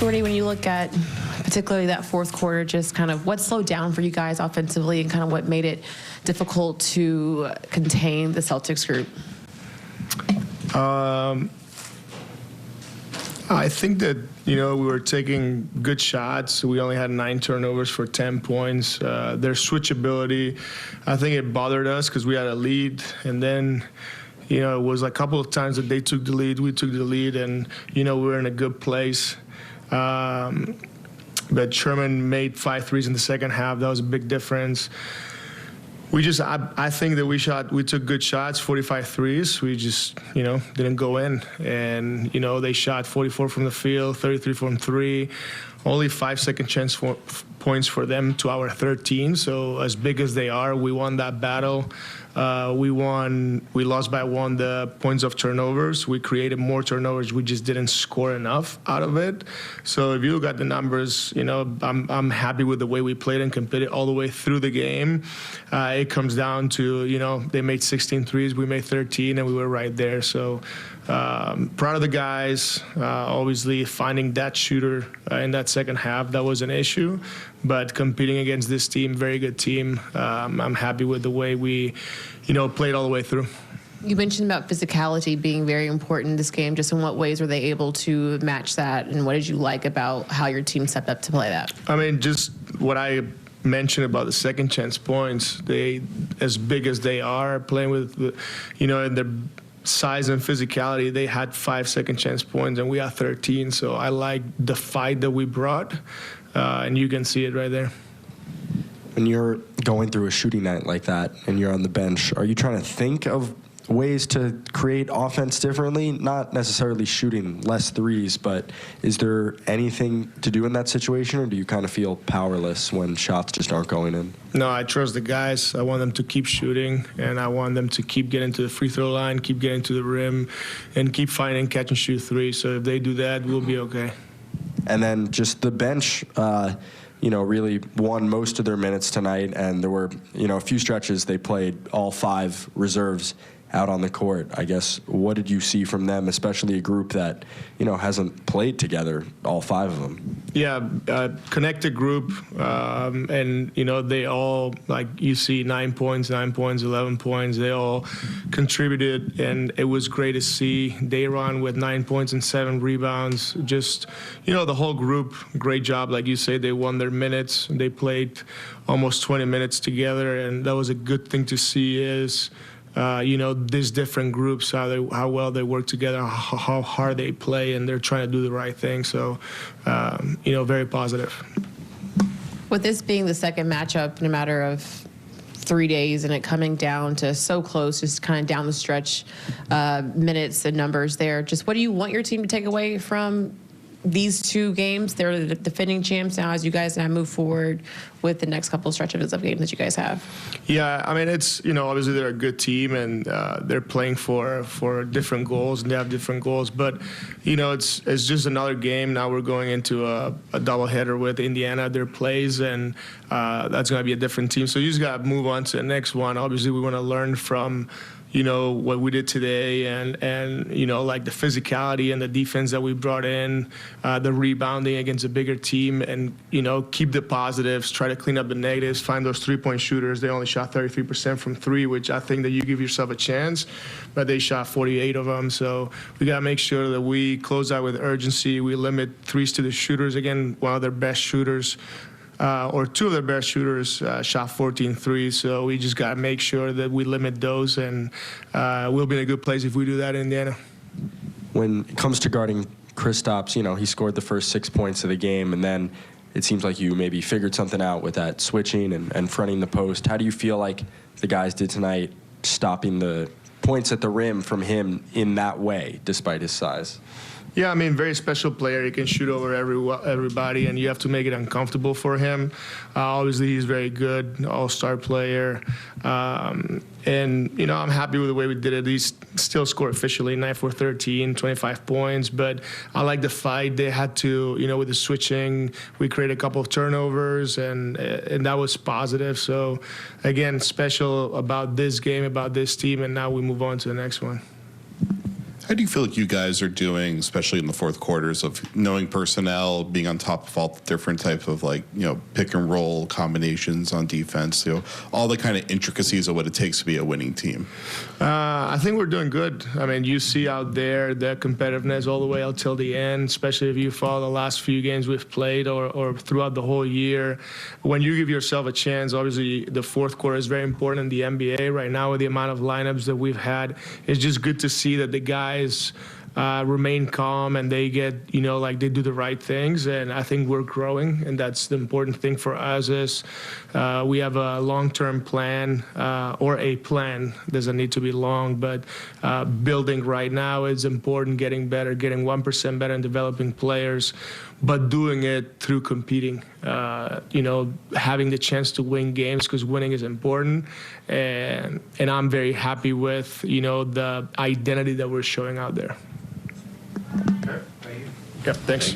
Jordi, when you look at particularly that fourth quarter, just kind of what slowed down for you guys offensively and kind of what made it difficult to contain the Celtics group? I think that, we were taking good shots. We only had 9 turnovers for 10 points. Their switchability, I think it bothered us because we had a lead. And then, it was a couple of times that they took the lead, we took the lead, and, we were in a good place. But Sherman made 5 threes in the second half. That was a big difference. I think that we took good shots, 45 threes. We just, didn't go in. And, they shot 44 from the field, 33 from 3. Only 5-second chance points for them to our 13. So as big as they are, we won that battle. We lost by 1 the points of turnovers. We created more turnovers. We just didn't score enough out of it. So if you look at the numbers, I'm happy with the way we played and competed all the way through the game. It comes down to, they made 16 threes, we made 13, and we were right there. So proud of the guys. Obviously, finding that shooter in that second half, that was an issue. But competing against this team, very good team, I'm happy with the way we, played all the way through. You mentioned about physicality being very important in this game. Just in what ways were they able to match that, and what did you like about how your team stepped up to play that? I mean, just what I mentioned about the second chance points, they, as big as they are, playing with, in their size and physicality, they had 5 second chance points, and we had 13. So I like the fight that we brought, and you can see it right there. When you're going through a shooting night like that and you're on the bench, are you trying to think of ways to create offense differently? Not necessarily shooting less threes, but is there anything to do in that situation, or do you kind of feel powerless when shots just aren't going in? No, I trust the guys. I want them to keep shooting, and I want them to keep getting to the free throw line, keep getting to the rim, and keep finding catch and shoot threes. So if they do that, we'll be okay. And then just the bench, really won most of their minutes tonight, and there were, a few stretches they played all 5 reserves out on the court. I guess, what did you see from them, especially a group that, hasn't played together, all 5 of them? Yeah, connected group, and, they all, like you see, 9 points, 11 points. They all contributed, and it was great to see Dayron with 9 points and 7 rebounds. Just, the whole group, great job. Like you say, they won their minutes. They played almost 20 minutes together, and that was a good thing to see is, these different groups, how well they work together, how hard they play, and they're trying to do the right thing. So, very positive. With this being the second matchup in a matter of 3 days and it coming down to so close, just kind of down the stretch, minutes and numbers there, just what do you want your team to take away from these 2 games? They're the defending champs now as you guys now move forward with the next couple of stretches of games that you guys have. Yeah, I mean, it's, obviously they're a good team, and they're playing for different goals, and they have different goals. But, it's just another game. Now we're going into a doubleheader with Indiana, their plays, and that's going to be a different team. So you just got to move on to the next one. Obviously, we want to learn from what we did today, and like the physicality and the defense that we brought in, the rebounding against a bigger team, and, keep the positives, try to clean up the negatives, find those 3-point shooters. They only shot 33% from 3, which I think that you give yourself a chance, but they shot 48 of them. So we got to make sure that we close out with urgency. We limit threes to the shooters. Again, one of their best shooters, or 2 of their best shooters shot 14 threes. So we just got to make sure that we limit those, and we'll be in a good place if we do that in Indiana. When it comes to guarding Kristaps, he scored the first 6 points of the game, and then it seems like you maybe figured something out with that switching and fronting the post. How do you feel like the guys did tonight, stopping the points at the rim from him in that way, despite his size? Yeah, I mean, very special player. He can shoot over everybody, and you have to make it uncomfortable for him. Obviously, he's very good, all-star player. And, I'm happy with the way we did it. He still scored officially 9 for 13, 25 points. But I like the fight. They had to, with the switching, we created a couple of turnovers, and that was positive. So, again, special about this game, about this team, and now we move on to the next one. How do you feel like you guys are doing, especially in the fourth quarters, of knowing personnel, being on top of all the different type of pick and roll combinations on defense, all the kind of intricacies of what it takes to be a winning team? I think we're doing good. I mean, you see out there the competitiveness all the way out till the end, especially if you follow the last few games we've played or throughout the whole year. When you give yourself a chance, obviously the fourth quarter is very important in the NBA right now with the amount of lineups that we've had. It's just good to see that the guys remain calm and they get, they do the right things. And I think we're growing, and that's the important thing for us is we have a long-term plan or a plan. Doesn't need to be long, but building right now is important, getting better, getting 1% better and developing players, but doing it through competing, having the chance to win games because winning is important. And I'm very happy with, the identity that we're showing out there. Okay. Thank you. Yep, thanks.